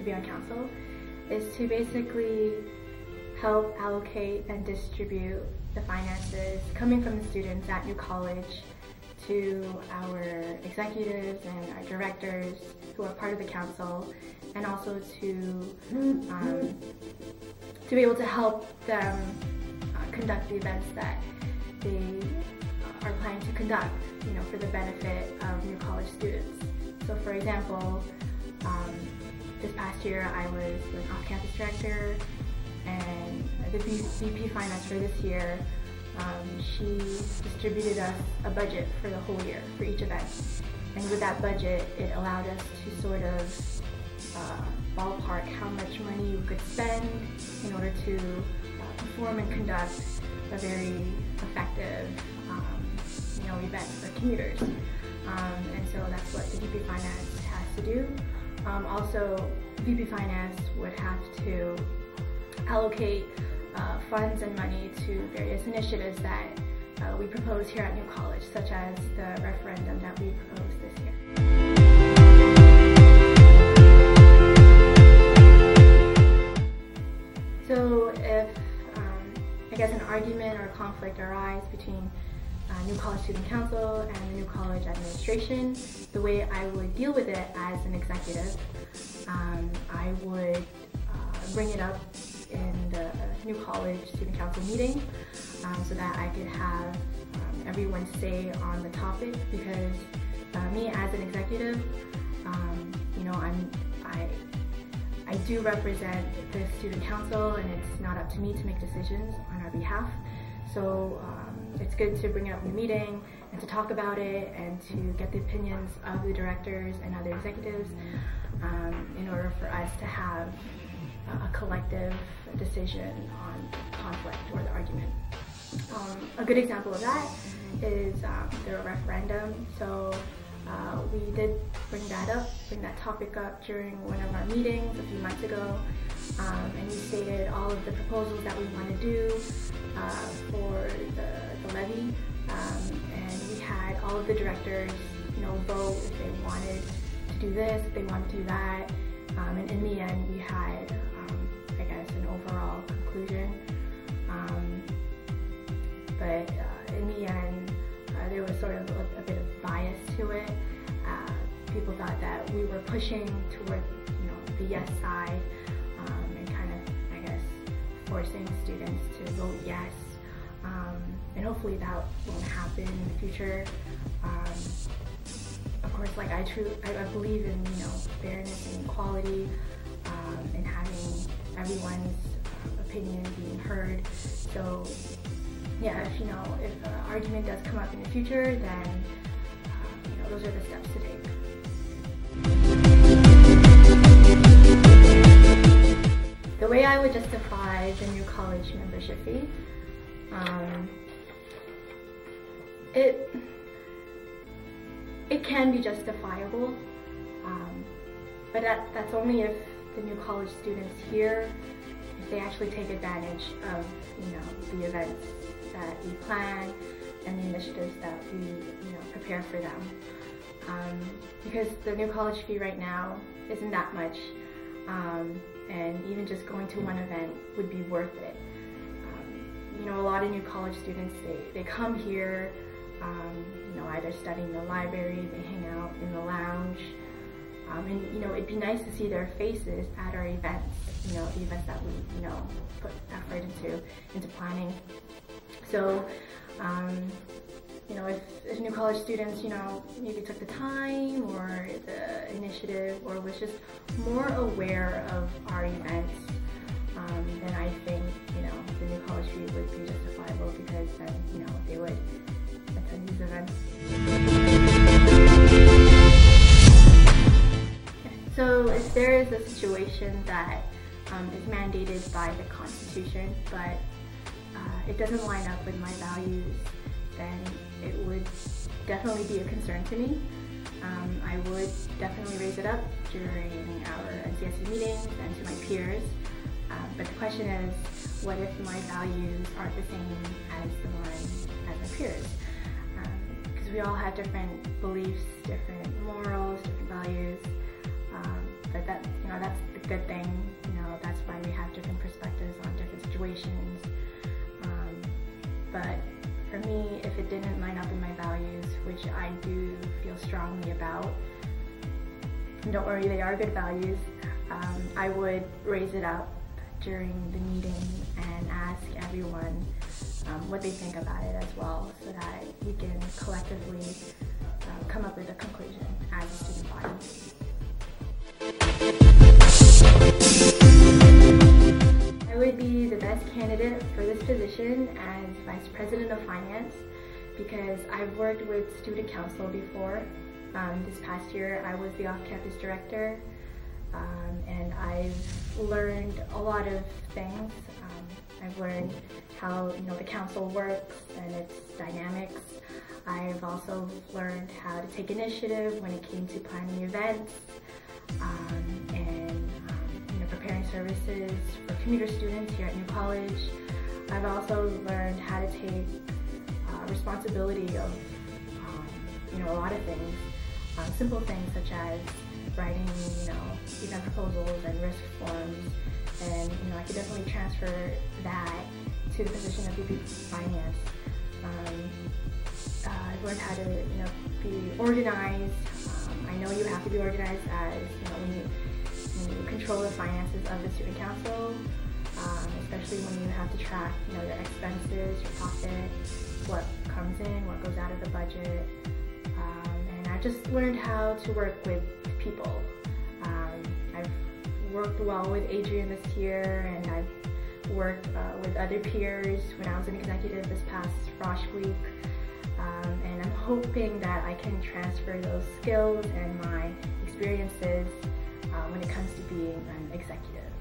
to be on council is to basically help allocate and distribute the finances coming from the students at New College to our executives and our directors who are part of the council, and also to be able to help them conduct the events that they are planning to conduct, for the benefit of New College students. So for example, this past year I was an off-campus director, and the VP Finance for this year, she distributed us a budget for the whole year for each event. And with that budget, it allowed us to sort of ballpark how much money we could spend in order to perform and conduct a very effective event for commuters. And so that's what the VP Finance has to do. Also, VP Finance would have to allocate funds and money to various initiatives that we propose here at New College, such as the referendum that we proposed this year. So if, I guess, an argument or conflict arise between New College Student Council and the New College administration, the way I would deal with it as an executive, I would bring it up in the New College Student Council meeting so that I could have everyone say on the topic, because me as an executive, I do represent the student council, and it's not up to me to make decisions on our behalf. So it's good to bring it up in the meeting and to talk about it and to get the opinions of the directors and other executives in order for us to have a collective decision on conflict or the argument. A good example of that is the referendum. So we did bring that topic up during one of our meetings a few months ago, and we stated all of the proposals that we want to do for the levy, and we had all of the directors, vote if they wanted to do this, if they wanted to do that, and in the end we had, I guess, an overall conclusion. But in the end, there was sort of a bit of bias to it. People thought that we were pushing toward, the yes side, and kind of, I guess, forcing students to vote yes. And hopefully that won't happen in the future. Of course, like I believe in, fairness and equality, and having everyone's opinion being heard. So yeah, if an argument does come up in the future, then those are the steps to take. The way I would justify the New College membership fee, it can be justifiable, but that's only if the New College students here, if they actually take advantage of the events that we plan and the initiatives that we prepare for them. Because the New College fee right now isn't that much, and even just going to one event would be worth it. A lot of New College students, they come here, either studying in the library, they hang out in the lounge, and it'd be nice to see their faces at our events, the events that we put effort into planning. So if New College students maybe took the time or the initiative, or was just more aware of our events, then I think the New College fee would be justifiable, because then they would attend these events. So if there is a situation that is mandated by the Constitution, but it doesn't line up with my values, then it would definitely be a concern to me. I would definitely raise it up during our NCSU meetings and to my peers. But the question is, what if my values aren't the same as the ones as my peers? Because we all have different beliefs, different morals, different values. But that's the good thing. You know, that's why we have different perspectives on different situations. But for me, if it didn't line up in my values, which I do feel strongly about, don't worry, they are good values, I would raise it up during the meeting and ask everyone what they think about it as well, so that we can collectively come up with a conclusion as a student body. I would be the best candidate for this position as Vice President of Finance because I've worked with Student Council before. This past year I was the off-campus director, and I've learned a lot of things. I've learned how the council works and its dynamics. I've also learned how to take initiative when it came to planning events and preparing services for commuter students here at New College. I've also learned how to take responsibility of a lot of things, simple things such as writing event proposals and risk forms, and I could definitely transfer that to the position of VP Finance. I've learned how to be organized. I know you have to be organized as when you control the finances of the student council, especially when you have to track your expenses, your profit, what comes in, what goes out of the budget. And I've just learned how to work with people. I've worked well with Adrian this year, and I've worked with other peers when I was an executive this past Frosh Week. And I'm hoping that I can transfer those skills and my experiences when it comes to being an executive.